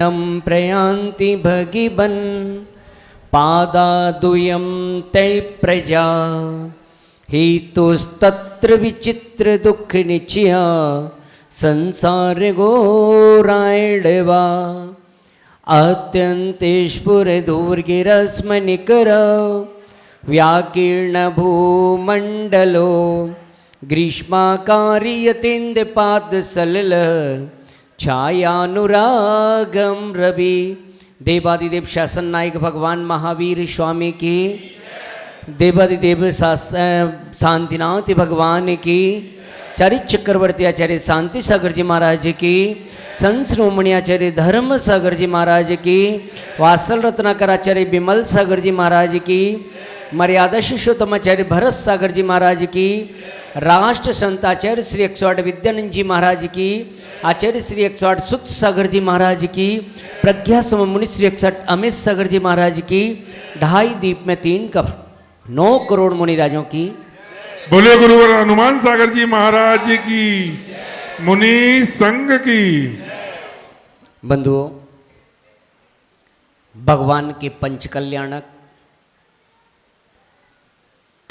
प्रयान्ति भगिबन् पादादुयं तै प्रजा हेतुस्तत्र विचित्र दुख निचया संसार घोरायणवा अत्यंतेश्पुर दूर्गिरस्मनिकर व्याकीर्ण भूमंडलो ग्रीष्माकारी यतीन्द्रपाद सलिल छायानुरागम रवि। देवादिदेव शासन नायक भगवान महावीर स्वामी की, देवादिदेव शांतिनाथ भगवान की, चारित चक्रवर्ती आचार्य शांति सागर जी महाराज की, संत श्रोमणी आचार्य धर्म सागर जी महाराज की, वात्सल रत्नाकर आचार्य विमल सागर जी महाराज की, मर्यादा शिष्योत्तम आचार्य भरत सागर जी महाराज की, राष्ट्र संत आचार्य श्री 108 विद्यानंद जी महाराज की, आचार्य श्री 108 सुत सागर जी महाराज की, प्रज्ञा सम मुनि श्री 108 अमित सागर जी महाराज की, 2.5 दीप में 3 कप 9 करोड़ मुनिराजों की। बोले गुरुवर हनुमान सागर जी महाराज की, मुनि संघ की। बंधुओं, भगवान के पंच कल्याणक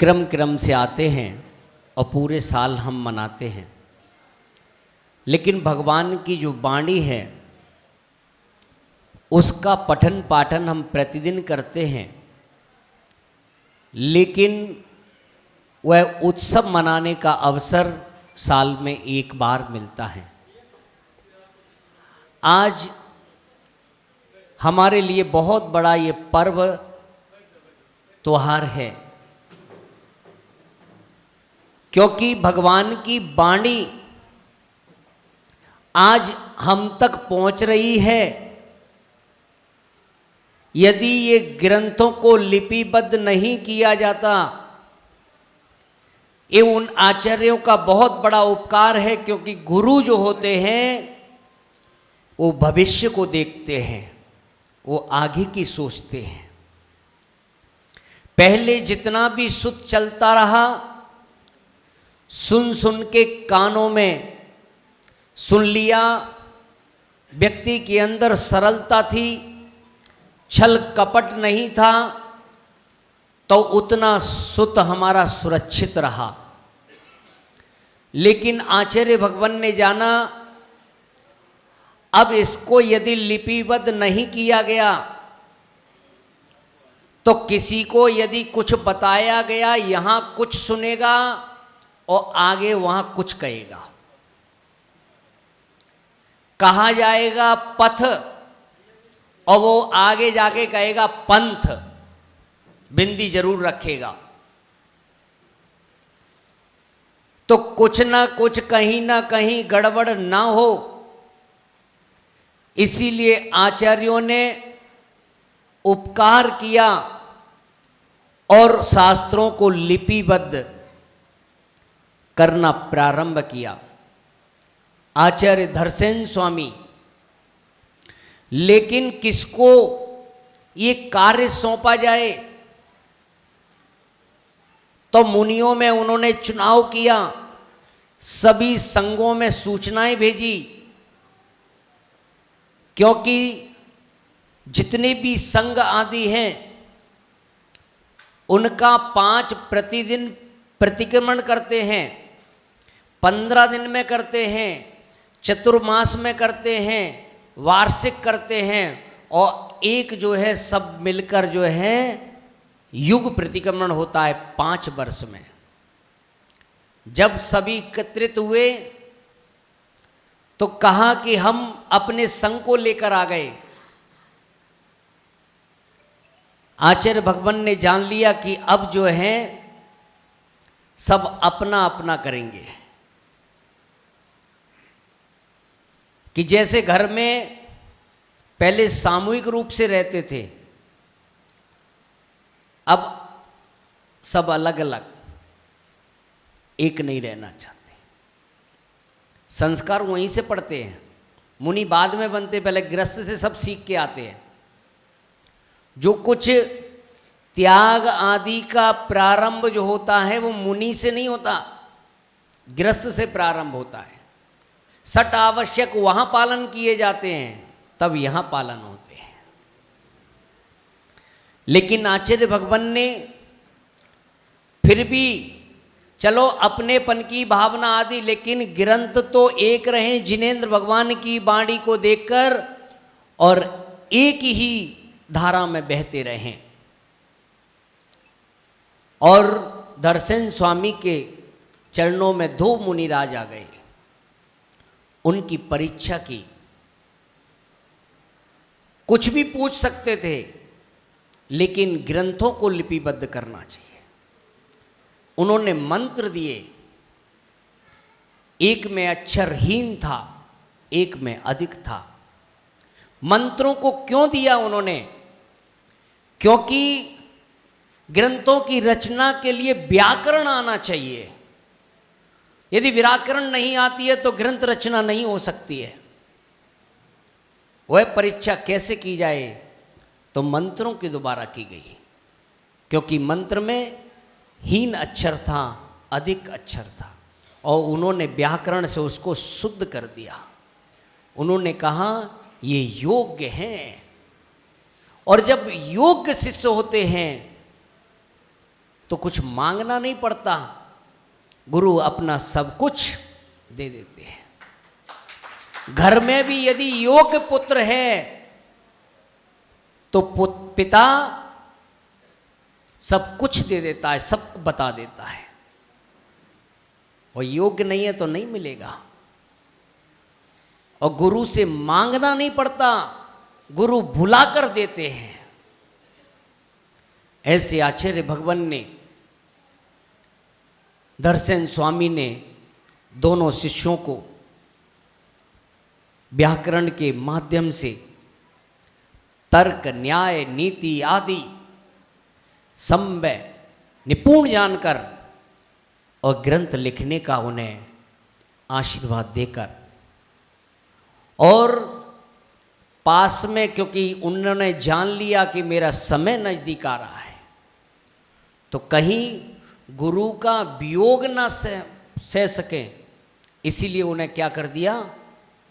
क्रम क्रम से आते हैं और पूरे साल हम मनाते हैं, लेकिन भगवान की जो वाणी है उसका पठन पाठन हम प्रतिदिन करते हैं, लेकिन वह उत्सव मनाने का अवसर साल में एक बार मिलता है। आज हमारे लिए बहुत बड़ा ये पर्व त्योहार है, क्योंकि भगवान की वाणी आज हम तक पहुंच रही है। यदि ये ग्रंथों को लिपिबद्ध नहीं किया जाता, ये उन आचार्यों का बहुत बड़ा उपकार है, क्योंकि गुरु जो होते हैं वो भविष्य को देखते हैं, वो आगे की सोचते हैं। पहले जितना भी सुत चलता रहा, सुन सुन के कानों में सुन लिया, व्यक्ति के अंदर सरलता थी, छल कपट नहीं था, तो उतना सुत हमारा सुरक्षित रहा। लेकिन आचार्य भगवान ने जाना, अब इसको यदि लिपिबद्ध नहीं किया गया तो किसी को यदि कुछ बताया गया, यहाँ कुछ सुनेगा और आगे वहाँ कुछ कहेगा, कहा जाएगा पथ और वो आगे जाके कहेगा पंथ, बिंदी जरूर रखेगा। तो कुछ ना कुछ कहीं ना कहीं गड़बड़ ना हो, इसीलिए आचार्यों ने उपकार किया और शास्त्रों को लिपिबद्ध करना प्रारंभ किया। आचार्य धरसेन स्वामी, लेकिन किसको ये कार्य सौंपा जाए, तो मुनियों में उन्होंने चुनाव किया, सभी संघों में सूचनाएं भेजी, क्योंकि जितने भी संघ आदि हैं उनका 5 प्रतिदिन प्रतिक्रमण करते हैं, 15 दिन में करते हैं, चतुर्मास में करते हैं, वार्षिक करते हैं, और एक जो है सब मिलकर जो है युग प्रतिक्रमण होता है 5 वर्ष में। जब सभी एकत्रित हुए तो कहा कि हम अपने संघ को लेकर आ गए। आचार्य भगवान ने जान लिया कि अब जो है सब अपना अपना करेंगे, कि जैसे घर में पहले सामूहिक रूप से रहते थे, अब सब अलग अलग, एक नहीं रहना चाहते। संस्कार वहीं से पढ़ते हैं, मुनि बाद में बनते, पहले गृहस्थ से सब सीख के आते हैं। जो कुछ त्याग आदि का प्रारंभ जो होता है वो मुनि से नहीं होता, गृहस्थ से प्रारंभ होता है। सट आवश्यक वहाँ पालन किए जाते हैं, तब यहाँ पालन होते हैं। लेकिन आचार्य भगवान ने फिर भी चलो अपनेपन की भावना आदि, लेकिन ग्रंथ तो एक रहे जिनेंद्र भगवान की वाणी को देखकर और एक ही धारा में बहते रहें। और दर्शन स्वामी के चरणों में 2 मुनिराज आ गए, उनकी परीक्षा की। कुछ भी पूछ सकते थे, लेकिन ग्रंथों को लिपिबद्ध करना चाहिए। उन्होंने मंत्र दिए, एक में अक्षरहीन था, एक में अधिक था। मंत्रों को क्यों दिया उन्होंने? क्योंकि ग्रंथों की रचना के लिए व्याकरण आना चाहिए। यदि व्याकरण नहीं आती है तो ग्रंथ रचना नहीं हो सकती है। वह परीक्षा कैसे की जाए? तो मंत्रों की दोबारा की गई, क्योंकि मंत्र में हीन अक्षर था, अधिक अक्षर था, और उन्होंने व्याकरण से उसको शुद्ध कर दिया। उन्होंने कहा ये योग्य हैं, और जब योग्य शिष्य होते हैं तो कुछ मांगना नहीं पड़ता, गुरु अपना सब कुछ दे देते हैं। घर में भी यदि योग्य पुत्र है तो पिता सब कुछ दे देता है, सब बता देता है। और योग्य नहीं है तो नहीं मिलेगा। और गुरु से मांगना नहीं पड़ता, गुरु भुला कर देते हैं। ऐसे आचार्य भगवान ने, दर्शन स्वामी ने दोनों शिष्यों को व्याकरण के माध्यम से तर्क, न्याय, नीति आदि संवय निपुण जानकर और ग्रंथ लिखने का उन्हें आशीर्वाद देकर, और पास में, क्योंकि उन्होंने जान लिया कि मेरा समय नज़दीक आ रहा है, तो कहीं गुरु का वियोग न सह सके, इसीलिए उन्हें क्या कर दिया?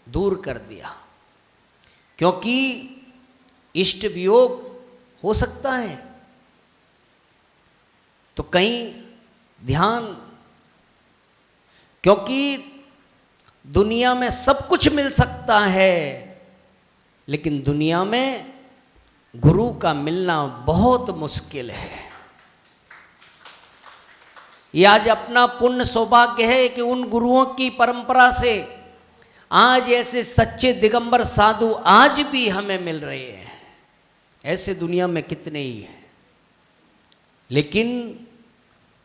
दूर कर दिया। क्योंकि इष्ट वियोग हो सकता है, तो कहीं ध्यान, क्योंकि दुनिया में सब कुछ मिल सकता है, लेकिन दुनिया में गुरु का मिलना बहुत मुश्किल है। यह आज अपना पुण्य सौभाग्य है कि उन गुरुओं की परंपरा से आज ऐसे सच्चे दिगंबर साधु आज भी हमें मिल रहे हैं। ऐसे दुनिया में कितने ही हैं, लेकिन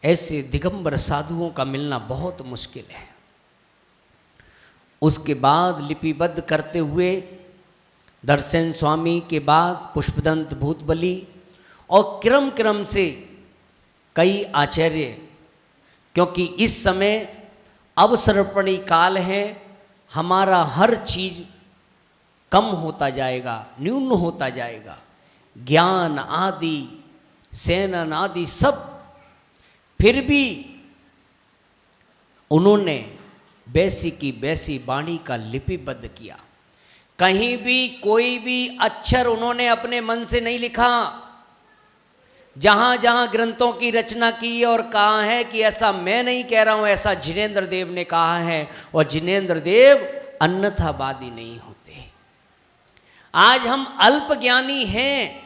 ऐसे दिगंबर साधुओं का मिलना बहुत मुश्किल है। उसके बाद लिपिबद्ध करते हुए दर्शन स्वामी के बाद पुष्पदंत भूतबली, और क्रम क्रम से कई आचार्य, क्योंकि इस समय अवसर्पणी काल है, हमारा हर चीज कम होता जाएगा, न्यून होता जाएगा। ज्ञान आदि, सेनन आदि सब, फिर भी उन्होंने वैसी की वैसी वाणी का लिपिबद्ध किया। कहीं भी कोई भी अक्षर उन्होंने अपने मन से नहीं लिखा। जहाँ जहाँ ग्रंथों की रचना की और कहा है कि ऐसा मैं नहीं कह रहा हूँ, ऐसा जिनेंद्र देव ने कहा है, और जिनेंद्र देव अन्यथावादी नहीं होते। आज हम अल्प ज्ञानी हैं,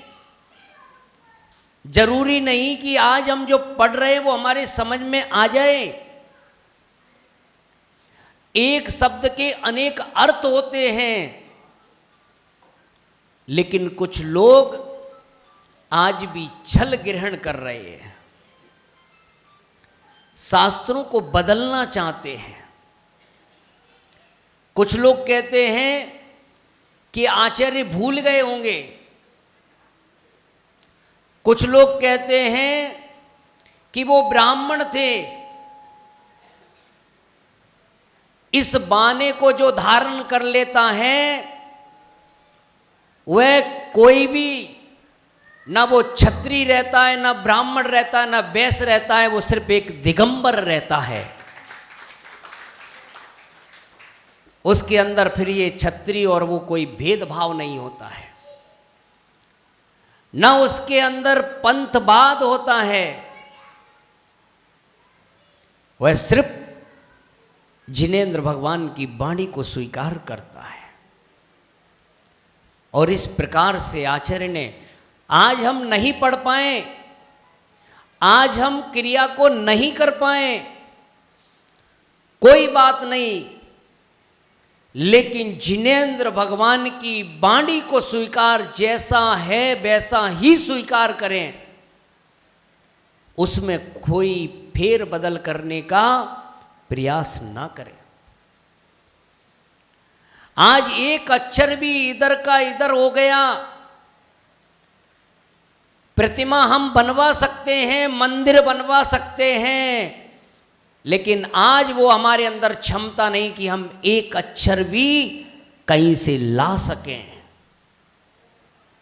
जरूरी नहीं कि आज हम जो पढ़ रहे हैं वो हमारे समझ में आ जाए। एक शब्द के अनेक अर्थ होते हैं, लेकिन कुछ लोग आज भी छल ग्रहण कर रहे हैं, शास्त्रों को बदलना चाहते हैं। कुछ लोग कहते हैं कि आचार्य भूल गए होंगे, कुछ लोग कहते हैं कि वो ब्राह्मण थे, इस बाने को जो धारण कर लेता है वह कोई भी, ना वो क्षत्रिय रहता है, ना ब्राह्मण रहता है, ना वैश्य रहता है, वो सिर्फ एक दिगंबर रहता है। उसके अंदर फिर ये क्षत्रिय और वो कोई भेदभाव नहीं होता है, न उसके अंदर पंथवाद होता है। वह सिर्फ जिनेंद्र भगवान की वाणी को स्वीकार करता है। और इस प्रकार से आचार्य ने, आज हम नहीं पढ़ पाए, आज हम क्रिया को नहीं कर पाए, कोई बात नहीं, लेकिन जिनेंद्र भगवान की वाणी को स्वीकार, जैसा है वैसा ही स्वीकार करें, उसमें कोई फेर बदल करने का प्रयास ना करें। आज एक अक्षर भी इधर का इधर हो गया, प्रतिमा हम बनवा सकते हैं, मंदिर बनवा सकते हैं, लेकिन आज वो हमारे अंदर क्षमता नहीं कि हम एक अक्षर भी कहीं से ला सकें।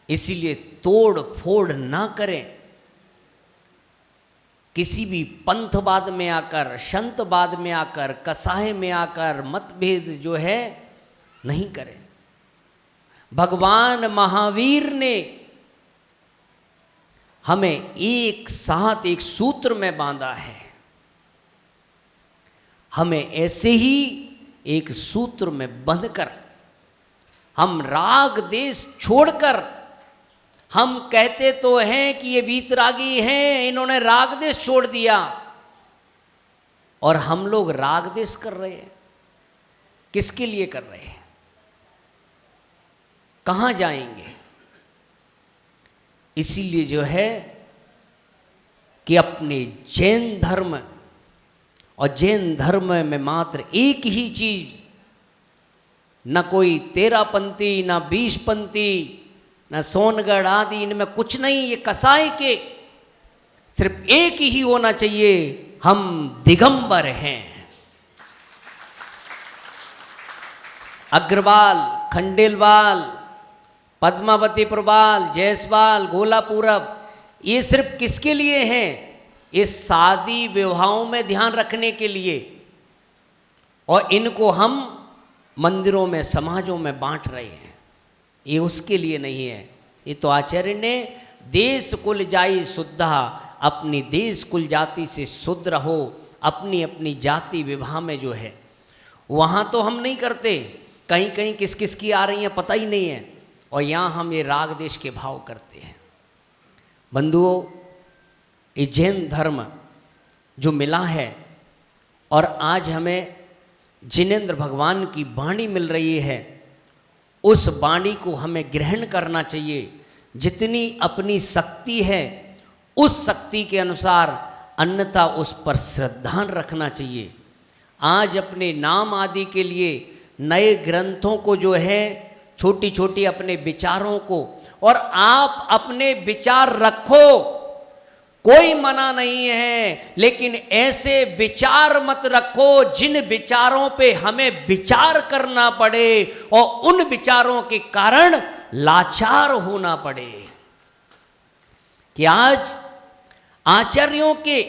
इसीलिए तोड़ फोड़ ना करें, किसी भी पंथवाद में आकर, संतवाद में आकर, कसाय में आकर मतभेद जो है नहीं करें। भगवान महावीर ने हमें एक साथ एक सूत्र में बांधा है, हमें ऐसे ही एक सूत्र में बंधकर, हम राग देश छोड़कर, हम कहते तो हैं कि ये वीतरागी हैं, इन्होंने राग देश छोड़ दिया, और हम लोग राग देश कर रहे हैं। किसके लिए कर रहे हैं? कहाँ जाएंगे? इसीलिए जो है कि अपने जैन धर्म, और जैन धर्म में मात्र एक ही चीज, न कोई 13पंथी, न 20पंथी, न सोनगढ़ आदि, इनमें कुछ नहीं, ये कसाई के सिर्फ एक ही होना चाहिए, हम दिगंबर हैं। अग्रवाल, खंडेलवाल, पद्मावती प्रवाल, जयसवाल, गोला पूरब, ये सिर्फ किसके लिए हैं? इस शादी विवाहों में ध्यान रखने के लिए, और इनको हम मंदिरों में, समाजों में बांट रहे हैं, ये उसके लिए नहीं है। ये तो आचार्य ने देश कुल जाई शुद्धा, अपनी देश कुल जाति से शुद्ध रहो, अपनी अपनी जाति विवाह में जो है वहाँ तो हम नहीं करते, कहीं कहीं किस किस की आ रही हैं पता ही नहीं है, और यहाँ हम ये राग देश के भाव करते हैं। बंधुओं, ये जैन धर्म जो मिला है, और आज हमें जिनेंद्र भगवान की वाणी मिल रही है, उस वाणी को हमें ग्रहण करना चाहिए। जितनी अपनी शक्ति है उस शक्ति के अनुसार, अन्यथा उस पर श्रद्धा रखना चाहिए। आज अपने नाम आदि के लिए नए ग्रंथों को जो है, छोटी छोटी अपने विचारों को, और आप अपने विचार रखो, कोई मना नहीं है, लेकिन ऐसे विचार मत रखो जिन विचारों पे हमें विचार करना पड़े और उन विचारों के कारण लाचार होना पड़े। कि आज आचार्यों के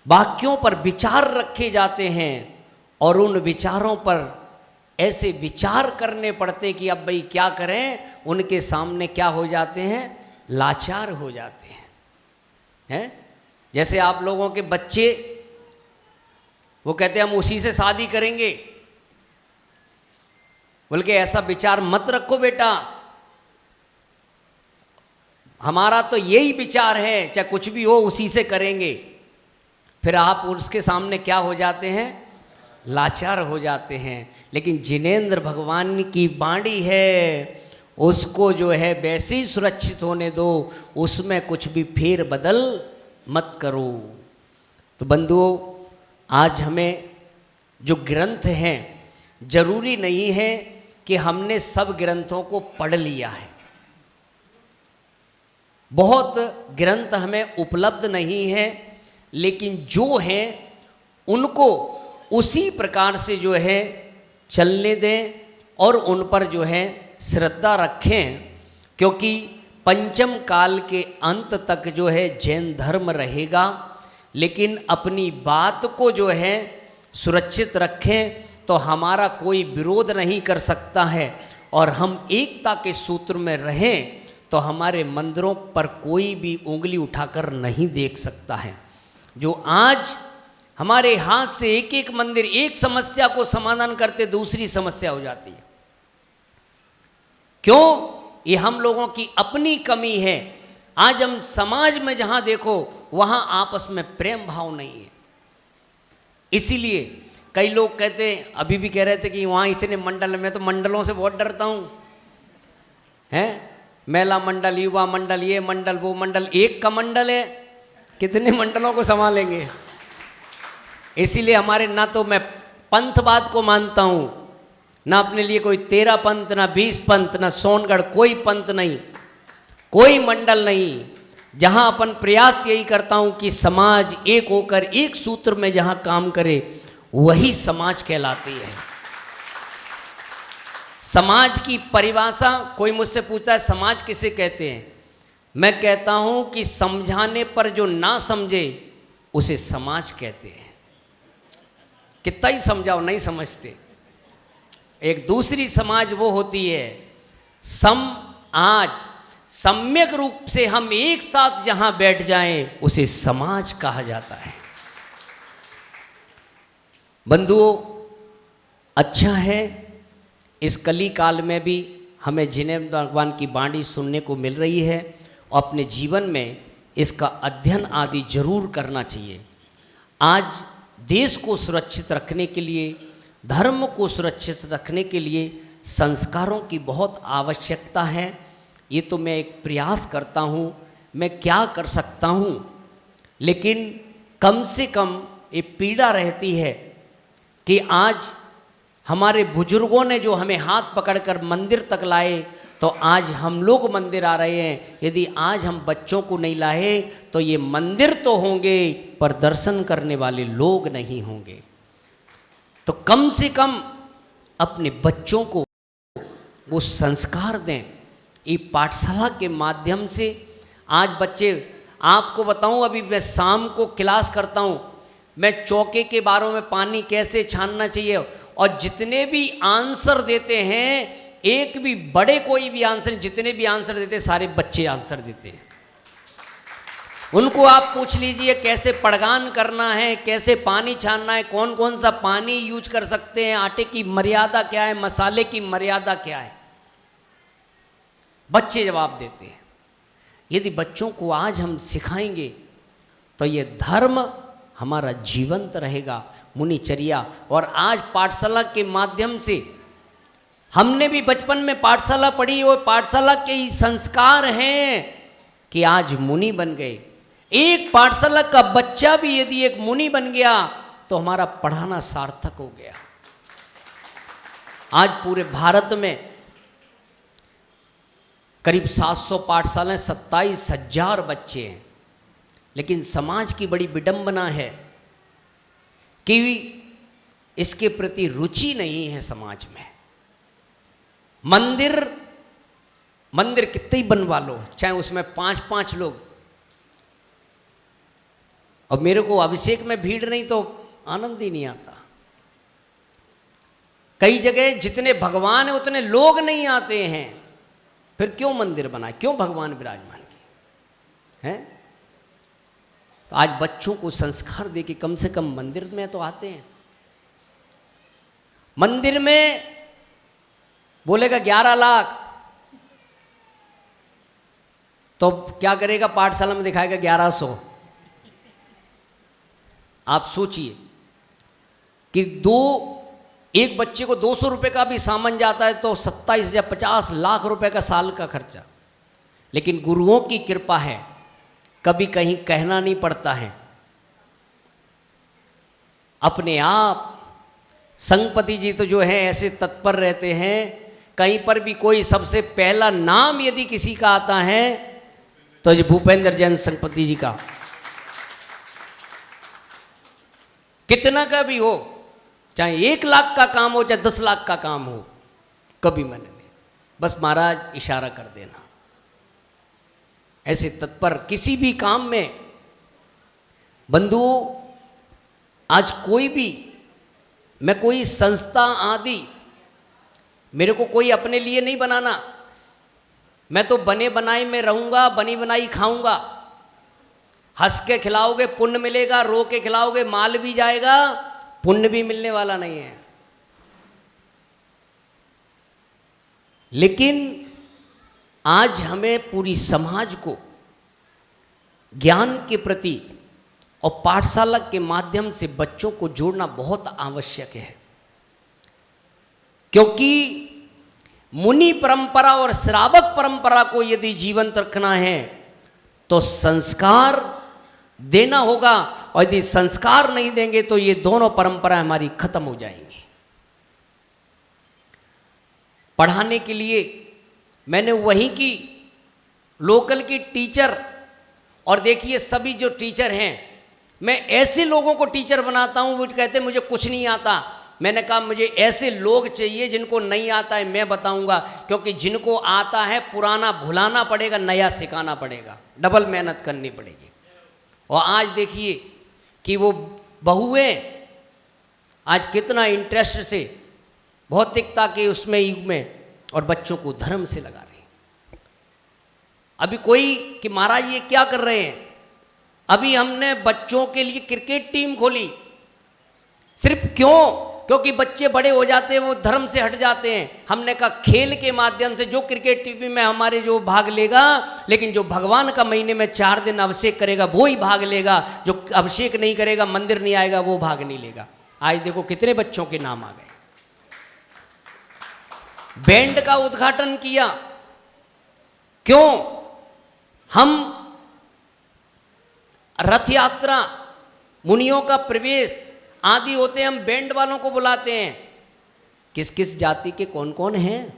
वाक्यों पर विचार रखे जाते हैं, और उन विचारों पर ऐसे विचार करने पड़ते कि अब भाई क्या करें, उनके सामने क्या हो जाते हैं, लाचार हो जाते हैं। जैसे आप लोगों के बच्चे, वो कहते हैं हम उसी से शादी करेंगे, बल्कि ऐसा विचार मत रखो बेटा, हमारा तो यही विचार है, चाहे कुछ भी हो उसी से करेंगे। फिर आप उसके सामने क्या हो जाते हैं, लाचार हो जाते हैं। लेकिन जिनेंद्र भगवान की वाणी है, उसको जो है वैसे ही सुरक्षित होने दो, उसमें कुछ भी फेर बदल मत करो। तो बंधुओं, आज हमें जो ग्रंथ हैं, जरूरी नहीं है कि हमने सब ग्रंथों को पढ़ लिया है। बहुत ग्रंथ हमें उपलब्ध नहीं है, लेकिन जो हैं उनको उसी प्रकार से जो है चलने दें, और उन पर जो है श्रद्धा रखें, क्योंकि पंचम काल के अंत तक जो है जैन धर्म रहेगा। लेकिन अपनी बात को जो है सुरक्षित रखें, तो हमारा कोई विरोध नहीं कर सकता है और हम एकता के सूत्र में रहें तो हमारे मंदिरों पर कोई भी उंगली उठाकर नहीं देख सकता है। जो आज हमारे हाथ से एक एक मंदिर एक समस्या को समाधान करते दूसरी समस्या हो जाती है। क्यों? ये हम लोगों की अपनी कमी है। आज हम समाज में जहां देखो वहां आपस में प्रेम भाव नहीं है। इसीलिए कई लोग कहते, अभी भी कह रहे थे कि वहाँ इतने मंडल, मैं तो मंडलों से बहुत डरता हूँ। हैं महिला मंडल, युवा मंडल, ये मंडल वो मंडल, एक का मंडल है, कितने मंडलों को संभालेंगे। इसीलिए हमारे ना तो मैं पंथवाद को मानता हूँ, ना अपने लिए कोई 13 पंथ, ना 20 पंथ, ना सोनगढ़, कोई पंथ नहीं, कोई मंडल नहीं। जहाँ अपन प्रयास यही करता हूँ कि समाज एक होकर एक सूत्र में जहाँ काम करे वही समाज कहलाती है। समाज की परिभाषा, कोई मुझसे पूछता है समाज किसे कहते हैं, मैं कहता हूं कि समझाने पर जो ना समझे उसे समाज कहते हैं। कितना ही समझाओ नहीं समझते। एक दूसरी समाज वो होती है आज सम्यक रूप से हम एक साथ जहां बैठ जाएं उसे समाज कहा जाता है। बंधुओं, अच्छा है इस कली काल में भी हमें जिन्हें भगवान की वाणी सुनने को मिल रही है और अपने जीवन में इसका अध्ययन आदि जरूर करना चाहिए। आज देश को सुरक्षित रखने के लिए, धर्म को सुरक्षित रखने के लिए संस्कारों की बहुत आवश्यकता है। ये तो मैं एक प्रयास करता हूँ, मैं क्या कर सकता हूँ, लेकिन कम से कम ये पीड़ा रहती है कि आज हमारे बुजुर्गों ने जो हमें हाथ पकड़कर मंदिर तक लाए, तो आज हम लोग मंदिर आ रहे हैं। यदि आज हम बच्चों को नहीं लाए तो ये मंदिर तो होंगे पर दर्शन करने वाले लोग नहीं होंगे। तो कम से कम अपने बच्चों को वो संस्कार दें। ये पाठशाला के माध्यम से आज बच्चे, आपको बताऊं, अभी मैं शाम को क्लास करता हूं, मैं चौके के बारों में पानी कैसे छानना चाहिए, और जितने भी आंसर देते हैं, एक भी बड़े कोई भी आंसर, जितने भी आंसर देते हैं सारे बच्चे आंसर देते हैं। उनको आप पूछ लीजिए कैसे पड़गान करना है, कैसे पानी छानना है, कौन कौन सा पानी यूज कर सकते हैं, आटे की मर्यादा क्या है, मसाले की मर्यादा क्या है, बच्चे जवाब देते हैं। यदि बच्चों को आज हम सिखाएंगे तो ये धर्म हमारा जीवंत रहेगा, मुनिचर्या। और आज पाठशाला के माध्यम से हमने भी बचपन में पाठशाला पढ़ी, और पाठशाला के ही संस्कार हैं कि आज मुनि बन गए। एक पाठशाला का बच्चा भी यदि एक मुनि बन गया तो हमारा पढ़ाना सार्थक हो गया। आज पूरे भारत में करीब 700 पाठशालाएं, 27,000 बच्चे हैं, लेकिन समाज की बड़ी विडंबना है कि इसके प्रति रुचि नहीं है समाज में। मंदिर कितने ही बनवा लो, चाहे उसमें 5-5 लोग, और मेरे को अभिषेक में भीड़ नहीं तो आनंद ही नहीं आता। कई जगह जितने भगवान है उतने लोग नहीं आते हैं, फिर क्यों मंदिर बनाए, क्यों भगवान विराजमान किए हैं। तो आज बच्चों को संस्कार दे के कम से कम मंदिर में तो आते हैं। मंदिर में बोलेगा 11 लाख, तो क्या करेगा, पाठशाला में दिखाएगा 1100। आप सोचिए कि एक बच्चे को 200 रुपये का भी सामान जाता है तो 27 या 50 लाख रुपए का साल का खर्चा। लेकिन गुरुओं की कृपा है, कभी कहीं कहना नहीं पड़ता है, अपने आप संगपति जी तो जो है ऐसे तत्पर रहते हैं। कहीं पर भी कोई सबसे पहला नाम यदि किसी का आता है तो ये भूपेंद्र जैन संगपति जी का, कितना का भी हो, चाहे 1 लाख का काम हो चाहे 10 लाख का काम हो, कभी मन नहीं, बस महाराज इशारा कर देना। ऐसे तत्पर किसी भी काम में। बंधुओं, आज कोई भी मैं कोई संस्था आदि, मेरे को कोई अपने लिए नहीं बनाना। मैं तो बने बनाए में रहूँगा, बनी बनाई खाऊंगा। हंस के खिलाओगे पुण्य मिलेगा, रो के खिलाओगे माल भी जाएगा, पुण्य भी मिलने वाला नहीं है। लेकिन आज हमें पूरी समाज को ज्ञान के प्रति और पाठशाला के माध्यम से बच्चों को जोड़ना बहुत आवश्यक है, क्योंकि मुनि परंपरा और श्रावक परंपरा को यदि जीवंत रखना है तो संस्कार देना होगा, और यदि संस्कार नहीं देंगे तो ये दोनों परंपराएं हमारी खत्म हो जाएंगी। पढ़ाने के लिए मैंने वहीं की लोकल की टीचर, और देखिए सभी जो टीचर हैं, मैं ऐसे लोगों को टीचर बनाता हूँ, वो कहते हैं मुझे कुछ नहीं आता। मैंने कहा मुझे ऐसे लोग चाहिए जिनको नहीं आता है मैं बताऊंगा, क्योंकि जिनको आता है पुराना भुलाना पड़ेगा, नया सिखाना पड़ेगा, डबल मेहनत करनी पड़ेगी। और आज देखिए कि वो बहुएं आज कितना इंटरेस्ट से भौतिकता के उसमें युग में और बच्चों को धर्म से लगा रहे हैं। अभी कोई कि महाराज ये क्या कर रहे हैं, अभी हमने बच्चों के लिए क्रिकेट टीम खोली। सिर्फ क्यों? क्योंकि बच्चे बड़े हो जाते हैं, वो धर्म से हट जाते हैं। हमने कहा खेल के माध्यम से जो क्रिकेट टीम में हमारे जो भाग लेगा, लेकिन जो भगवान का महीने में 4 दिन अभिषेक करेगा वो ही भाग लेगा, जो अभिषेक नहीं करेगा, मंदिर नहीं आएगा, वो भाग नहीं लेगा। आज देखो कितने बच्चों के नाम आ गए। बैंड का उद्घाटन किया, क्यों? हम रथ यात्रा, मुनियों का प्रवेश आदि होते हैं, हम बैंड वालों को बुलाते हैं। किस किस जाति के कौन कौन हैं,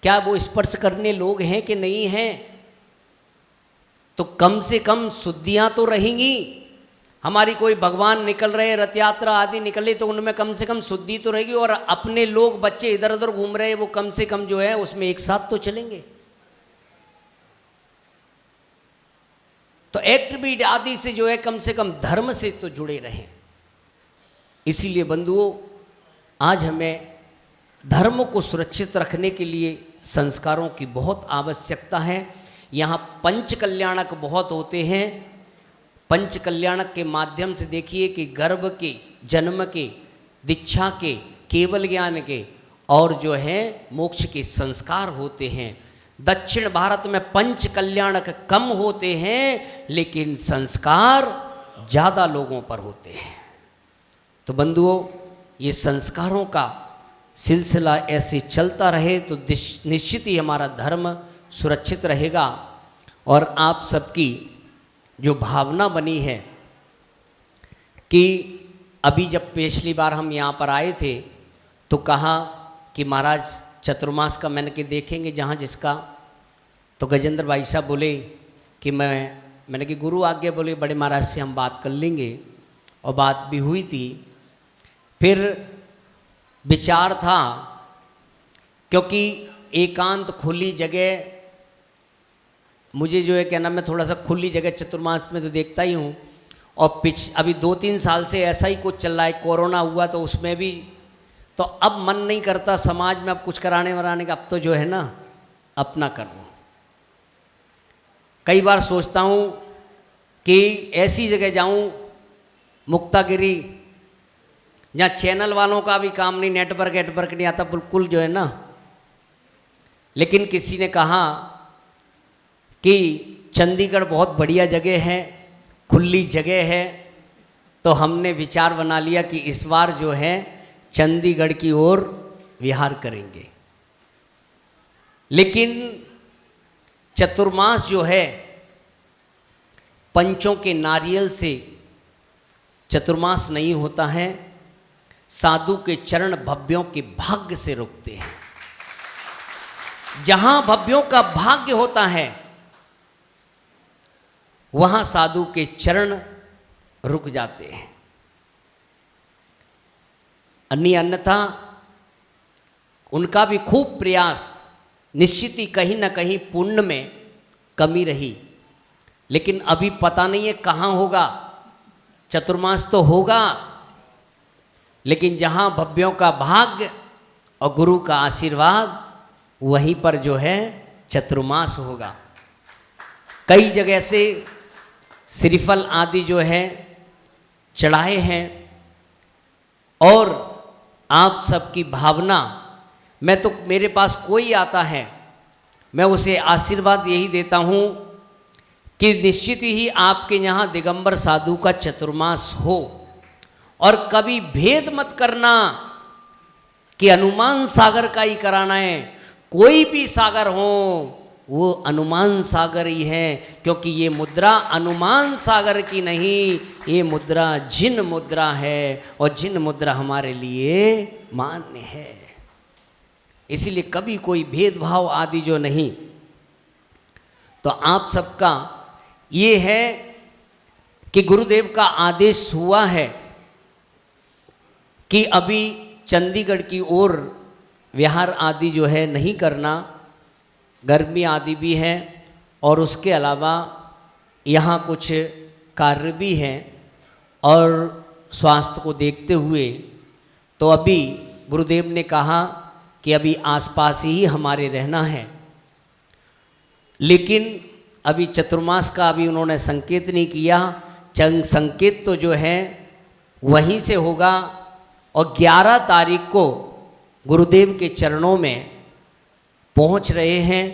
क्या वो स्पर्श करने लोग हैं कि नहीं हैं? तो कम से कम शुद्धियां तो रहेंगी। हमारी कोई भगवान निकल रहे, रथ यात्रा आदि निकले, तो उनमें कम से कम शुद्धि तो रहेगी। और अपने लोग बच्चे इधर उधर घूम रहे, वो कम से कम जो है उसमें एक साथ तो चलेंगे। तो एक्टिविटी आदि से जो है कम से कम धर्म से तो जुड़े रहें। इसीलिए बंधुओं, आज हमें धर्म को सुरक्षित रखने के लिए संस्कारों की बहुत आवश्यकता है। यहाँ पंच कल्याणक बहुत होते हैं। पंच कल्याणक के माध्यम से देखिए कि गर्भ के, जन्म के, दीक्षा के, केवल ज्ञान के और जो है मोक्ष के संस्कार होते हैं। दक्षिण भारत में पंच कल्याणक कम होते हैं, लेकिन संस्कार ज़्यादा लोगों पर होते हैं। तो बंधुओं, ये संस्कारों का सिलसिला ऐसे चलता रहे तो निश्चित ही हमारा धर्म सुरक्षित रहेगा। और आप सबकी जो भावना बनी है कि अभी जब पिछली बार हम यहाँ पर आए थे तो कहा कि महाराज चतुर्मास का मैंने कि देखेंगे जहाँ जिसका, तो गजेंद्र भाई साहब बोले कि मैंने कि गुरु आज्ञा, बोले बड़े महाराज से हम बात कर लेंगे। और बात भी हुई थी। फिर विचार था, क्योंकि एकांत खुली जगह, मुझे जो है क्या नाम, मैं थोड़ा सा खुली जगह चतुर्मास में तो देखता ही हूँ। और अभी 2-3 साल से ऐसा ही कुछ चल रहा है। कोरोना हुआ तो उसमें भी, तो अब मन नहीं करता समाज में अब कुछ कराने वराने का। अब तो जो है ना अपना कर लूँ। कई बार सोचता हूँ कि ऐसी जगह जाऊँ, मुक्तागिरी, जहाँ चैनल वालों का भी काम नहीं, नेटवर्क नहीं आता बिल्कुल जो है ना। लेकिन किसी ने कहा कि चंडीगढ़ बहुत बढ़िया जगह है, खुली जगह है, तो हमने विचार बना लिया कि इस बार जो है चंडीगढ़ की ओर विहार करेंगे। लेकिन चतुर्मास जो है पंचों के नारियल से चतुर्मास नहीं होता है, साधु के चरण भव्यों के भाग्य से रुकते हैं। जहां भव्यों का भाग्य होता है वहां साधु के चरण रुक जाते हैं। अन्यथा उनका भी खूब प्रयास, निश्चित ही कहीं ना कहीं पुण्य में कमी रही। लेकिन अभी पता नहीं है कहाँ होगा। चतुर्मास तो होगा, लेकिन जहाँ भव्यों का भाग्य और गुरु का आशीर्वाद, वहीं पर जो है चतुर्मास होगा। कई जगह से श्रीफल आदि जो है चढ़ाए हैं, और आप सबकी भावना, मैं तो, मेरे पास कोई आता है मैं उसे आशीर्वाद यही देता हूँ कि निश्चित ही आपके यहाँ दिगंबर साधु का चतुर्मास हो। और कभी भेद मत करना कि हनुमान सागर का ही कराना है, कोई भी सागर हो वो हनुमान सागर ही है, क्योंकि ये मुद्रा हनुमान सागर की नहीं, ये मुद्रा जिन मुद्रा है, और जिन मुद्रा हमारे लिए मान्य है। इसीलिए कभी कोई भेदभाव आदि जो नहीं। तो आप सबका ये है कि गुरुदेव का आदेश हुआ है कि अभी चंडीगढ़ की ओर विहार आदि जो है नहीं करना, गर्मी आदि भी है, और उसके अलावा यहाँ कुछ कार्य भी हैं, और स्वास्थ्य को देखते हुए तो अभी गुरुदेव ने कहा कि अभी आसपास ही हमारे रहना है। लेकिन अभी चतुर्मास का अभी उन्होंने संकेत नहीं किया, संकेत तो जो है वहीं से होगा। और 11 तारीख को गुरुदेव के चरणों में पहुंच रहे हैं,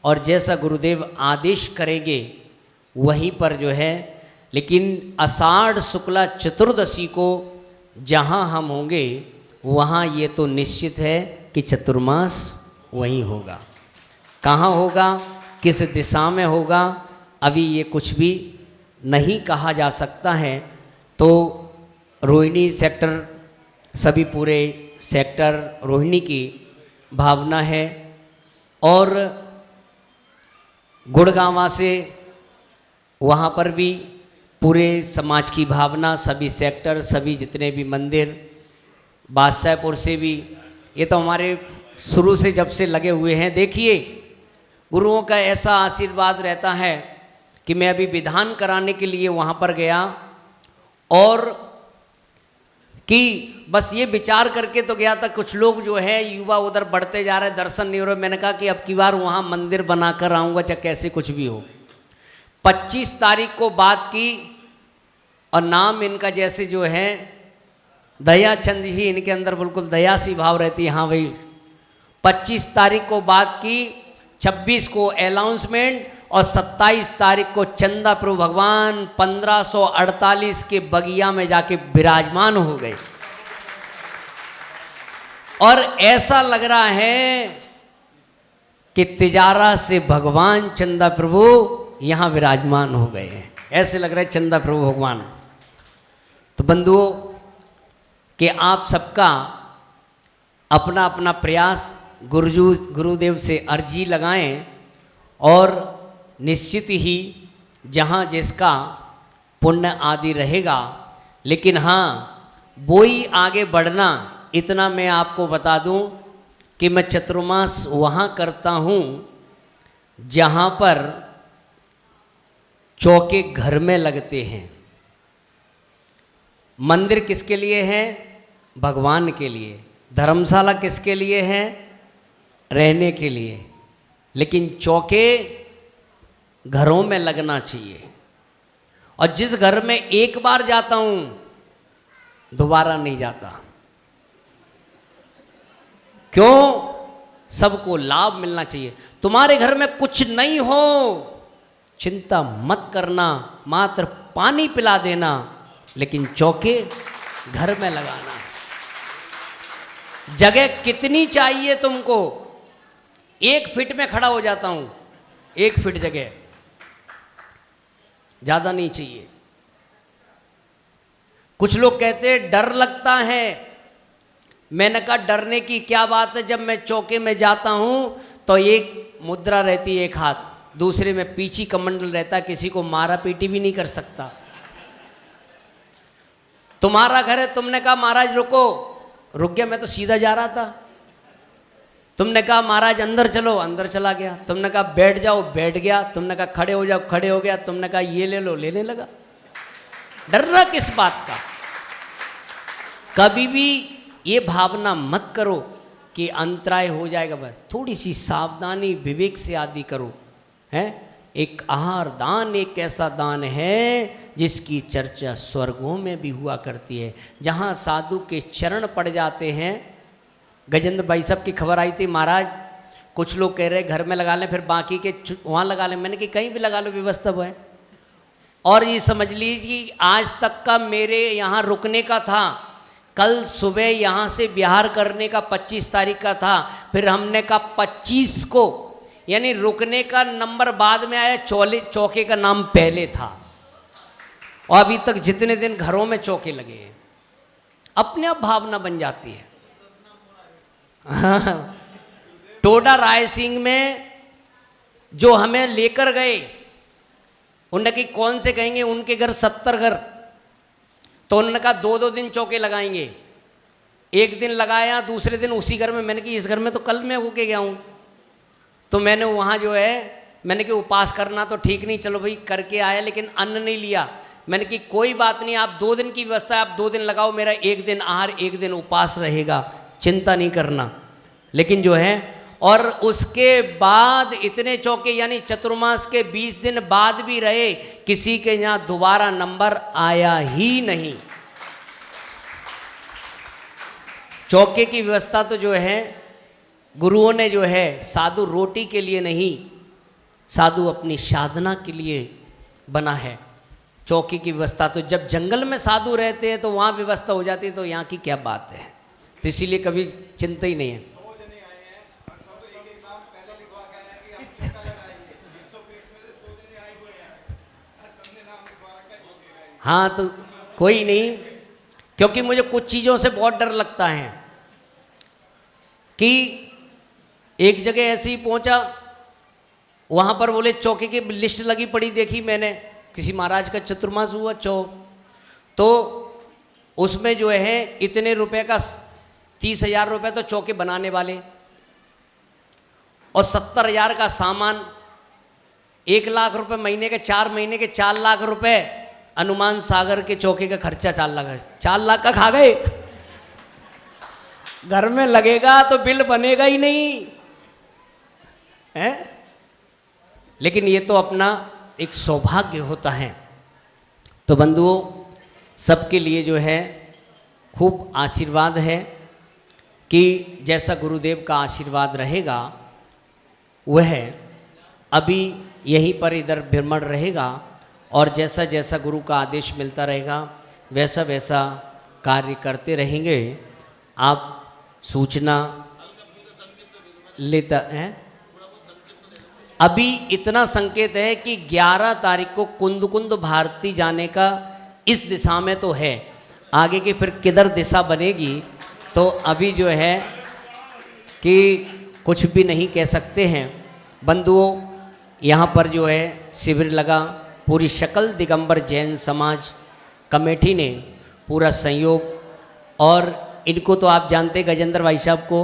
और जैसा गुरुदेव आदेश करेंगे वहीं पर जो है। लेकिन आषाढ़ शुक्ला चतुर्दशी को जहां हम होंगे वहां ये तो निश्चित है कि चतुर्मास वहीं होगा। कहाँ होगा, किस दिशा में होगा, अभी ये कुछ भी नहीं कहा जा सकता है। तो रोहिणी सेक्टर, सभी पूरे सेक्टर रोहिणी की भावना है, और गुड़गांवा से वहाँ पर भी पूरे समाज की भावना, सभी सेक्टर, सभी जितने भी मंदिर, बादशाहपुर से भी, ये तो हमारे शुरू से जब से लगे हुए हैं। देखिए गुरुओं का ऐसा आशीर्वाद रहता है कि मैं अभी विधान कराने के लिए वहाँ पर गया, और कि बस ये विचार करके तो गया था, कुछ लोग जो है युवा उधर बढ़ते जा रहे, दर्शन नहीं हो रहे। मैंने कहा कि अब की बार वहाँ मंदिर बनाकर आऊँगा, चाहे कैसे कुछ भी हो। 25 तारीख को बात की, और नाम इनका जैसे जो है दयाचंद जी, इनके अंदर बिल्कुल दया सी भाव रहती है। हाँ भाई, 25 तारीख को बात की, 26 को अनाउंसमेंट, और 27 तारीख को चंदा प्रभु भगवान 1548 के बगिया में जाके विराजमान हो गए। और ऐसा लग रहा है कि तिजारा से भगवान चंदा प्रभु यहाँ विराजमान हो गए हैं, ऐसे लग रहा है चंदा प्रभु भगवान। तो बंधुओं कि आप सबका अपना अपना प्रयास गुरुदेव से अर्जी लगाएं, और निश्चित ही जहाँ जिसका पुण्य आदि रहेगा। लेकिन हाँ, वो ही आगे बढ़ना, इतना मैं आपको बता दूं कि मैं चतुर्मास वहाँ करता हूँ जहाँ पर चौके घर में लगते हैं। मंदिर किसके लिए है? भगवान के लिए। धर्मशाला किसके लिए है? रहने के लिए। लेकिन चौके घरों में लगना चाहिए। और जिस घर में एक बार जाता हूँ दोबारा नहीं जाता। क्यों? सबको लाभ मिलना चाहिए। तुम्हारे घर में कुछ नहीं हो, चिंता मत करना, मात्र पानी पिला देना, लेकिन चौके घर में लगाना। जगह कितनी चाहिए तुमको? 1 फीट में खड़ा हो जाता हूं, 1 फीट जगह, ज्यादा नहीं चाहिए। कुछ लोग कहते हैं डर लगता है। मैंने कहा डरने की क्या बात है, जब मैं चौके में जाता हूं तो एक मुद्रा रहती है एक हाथ, दूसरे में पीछी कमंडल रहता है, किसी को मारा पीटी भी नहीं कर सकता। तुम्हारा घर है, तुमने कहा महाराज रुको, रुक गया, मैं तो सीधा जा रहा था। तुमने कहा महाराज अंदर चलो, अंदर चला गया। तुमने कहा बैठ जाओ, बैठ गया। तुमने कहा खड़े हो जाओ, खड़े हो गया। तुमने कहा ये ले लो, लेने लगा। डरना किस बात का? कभी भी ये भावना मत करो कि अंतराय हो जाएगा, बस थोड़ी सी सावधानी विवेक से आदि करो। हैं, एक आहार दान एक ऐसा दान है जिसकी चर्चा स्वर्गों में भी हुआ करती है, जहाँ साधु के चरण पड़ जाते हैं। गजेंद्र भाई साहब की खबर आई थी, महाराज कुछ लोग कह रहे घर में लगा लें, फिर बाकी के वहाँ लगा लें। मैंने कि कहीं भी लगा लो, व्यवस्था वो है। और ये समझ लीजिए आज तक का मेरे यहाँ रुकने का था, कल सुबह यहाँ से बिहार करने का 25 तारीख का था, फिर हमने कहा 25 को, यानी रुकने का नंबर बाद में आया, चौके का नाम पहले था। और अभी तक जितने दिन घरों में चौके लगे हैं, अपने आप भावना बन जाती है। टोडा रायसिंह में जो हमें लेकर गए, उन्होंने कि कौन से कहेंगे, उनके घर 70 घर, तो उन्होंने कहा 2-2 दिन चौके लगाएंगे। एक दिन लगाया, दूसरे दिन उसी घर में, मैंने कि इस घर में तो कल मैं होके गया हूँ, तो मैंने वहाँ जो है, मैंने कि उपास करना तो ठीक नहीं, चलो भाई करके आया, लेकिन अन्न नहीं लिया। मैंने कि कोई बात नहीं, आप 2 दिन की व्यवस्था है, आप 2 दिन लगाओ, मेरा 1 दिन आहार 1 दिन उपास रहेगा, चिंता नहीं करना। लेकिन जो है, और उसके बाद इतने चौके, यानी चतुर्मास के 20 दिन बाद भी रहे, किसी के यहाँ दोबारा नंबर आया ही नहीं। चौके की व्यवस्था तो जो है गुरुओं ने जो है, साधु रोटी के लिए नहीं, साधु अपनी साधना के लिए बना है। चौकी की व्यवस्था तो जब जंगल में साधु रहते हैं तो वहाँ व्यवस्था हो जाती है, तो यहाँ की क्या बात है। तो इसीलिए कभी चिंता ही नहीं है। हाँ, तो कोई नहीं, क्योंकि मुझे कुछ चीज़ों से बहुत डर लगता है कि एक जगह ऐसे ही पहुंचा, वहाँ पर बोले चौके की लिस्ट लगी पड़ी, देखी मैंने, किसी महाराज का चतुर्मास हुआ तो उसमें जो है इतने रुपए का 30,000 रुपये तो चौके बनाने वाले, और 70,000 का सामान, 1 लाख रुपए महीने के, 4 महीने के 4 लाख रुपए हनुमान सागर के चौके का खर्चा 4 लाख है। 4 लाख का खा गए। घर में लगेगा तो बिल बनेगा ही नहीं है। लेकिन ये तो अपना एक सौभाग्य होता है। तो बंधुओं, सबके लिए जो है खूब आशीर्वाद है कि जैसा गुरुदेव का आशीर्वाद रहेगा वह अभी यहीं पर इधर भ्रमण रहेगा, और जैसा जैसा गुरु का आदेश मिलता रहेगा वैसा वैसा कार्य करते रहेंगे। आप सूचना लेता है। अभी इतना संकेत है कि 11 तारीख को कुंद कुंद भारती जाने का इस दिशा में तो है, आगे की फिर किधर दिशा बनेगी तो अभी जो है कि कुछ भी नहीं कह सकते हैं। बंधुओं, यहाँ पर जो है शिविर लगा, पूरी शकल दिगंबर जैन समाज कमेटी ने पूरा सहयोग, और इनको तो आप जानते गजेंद्र भाई साहब को,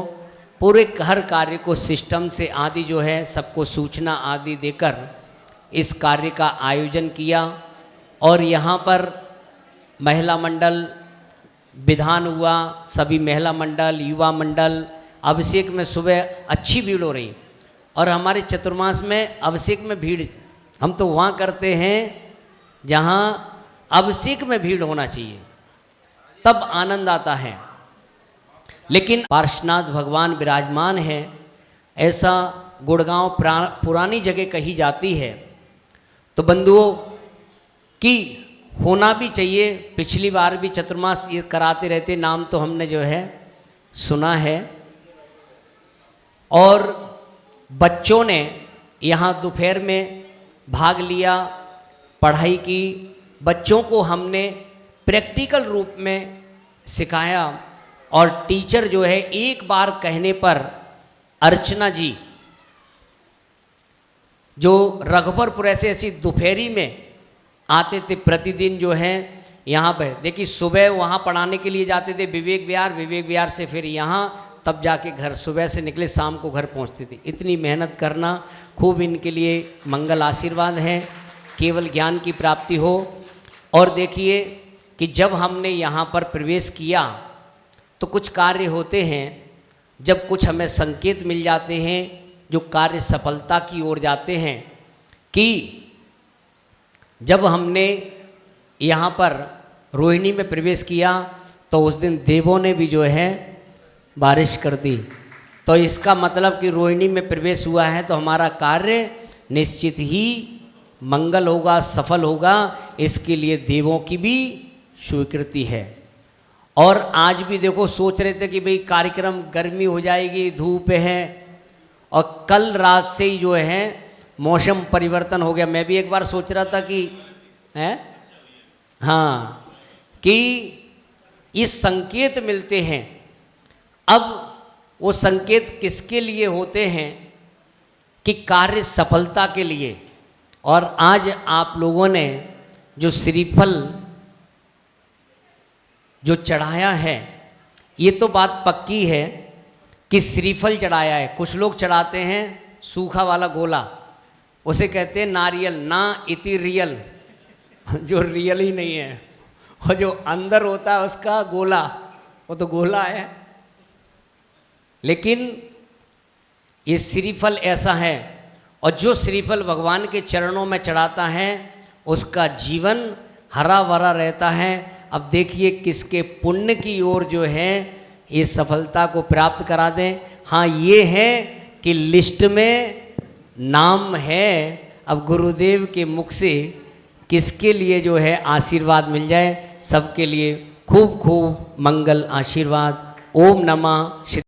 पूरे हर कार्य को सिस्टम से आदि जो है सबको सूचना आदि देकर इस कार्य का आयोजन किया। और यहाँ पर महिला मंडल विधान हुआ, सभी महिला मंडल, युवा मंडल, अभिषेक में सुबह अच्छी भीड़ हो रही, और हमारे चतुर्मास में अभिषेक में भीड़ हम तो वहाँ करते हैं जहाँ अभिषेक में भीड़ होना चाहिए, तब आनंद आता है। लेकिन पार्श्वनाथ भगवान विराजमान है, ऐसा गुड़गांव पुरानी जगह कही जाती है। तो बंधुओं कि होना भी चाहिए। पिछली बार भी चतुर्मास ये कराते रहते, नाम तो हमने जो है सुना है। और बच्चों ने यहाँ दोपहर में भाग लिया, पढ़ाई की, बच्चों को हमने प्रैक्टिकल रूप में सिखाया। और टीचर जो है एक बार कहने पर, अर्चना जी जो रघुवरपुर ऐसी दोपहरी में आते थे, प्रतिदिन जो है यहाँ पे देखिए, सुबह वहाँ पढ़ाने के लिए जाते थे विवेक विहार, विवेक विहार से फिर यहाँ, तब जाके घर सुबह से निकले, शाम को घर पहुँचते थे। इतनी मेहनत करना खूब इनके लिए मंगल आशीर्वाद है, केवल ज्ञान की प्राप्ति हो। और देखिए कि जब हमने यहाँ पर प्रवेश किया तो कुछ कार्य होते हैं जब कुछ हमें संकेत मिल जाते हैं जो कार्य सफलता की ओर जाते हैं, कि जब हमने यहाँ पर रोहिणी में प्रवेश किया तो उस दिन देवों ने भी जो है बारिश कर दी। तो इसका मतलब कि रोहिणी में प्रवेश हुआ है तो हमारा कार्य निश्चित ही मंगल होगा, सफल होगा। इसके लिए देवों की भी स्वीकृति है। और आज भी देखो सोच रहे थे कि भाई कार्यक्रम गर्मी हो जाएगी, धूप है, और कल रात से ही जो है मौसम परिवर्तन हो गया। मैं भी एक बार सोच रहा था कि हाँ, कि इस संकेत मिलते हैं। अब वो संकेत किसके लिए होते हैं? कि कार्य सफलता के लिए। और आज आप लोगों ने जो श्रीफल जो चढ़ाया है, ये तो बात पक्की है कि श्रीफल चढ़ाया है। कुछ लोग चढ़ाते हैं सूखा वाला गोला, उसे कहते हैं नारियल, ना इति रियल, जो रियल ही नहीं है, और जो अंदर होता है उसका गोला, वो तो गोला है। लेकिन ये श्रीफल ऐसा है, और जो श्रीफल भगवान के चरणों में चढ़ाता है उसका जीवन हरा भरा रहता है। अब देखिए किसके पुण्य की ओर जो है ये सफलता को प्राप्त करा दें। हाँ, ये है कि लिस्ट में नाम है। अब गुरुदेव के मुख से किसके लिए जो है आशीर्वाद मिल जाए, सबके लिए खूब खूब मंगल आशीर्वाद। ओम नमः।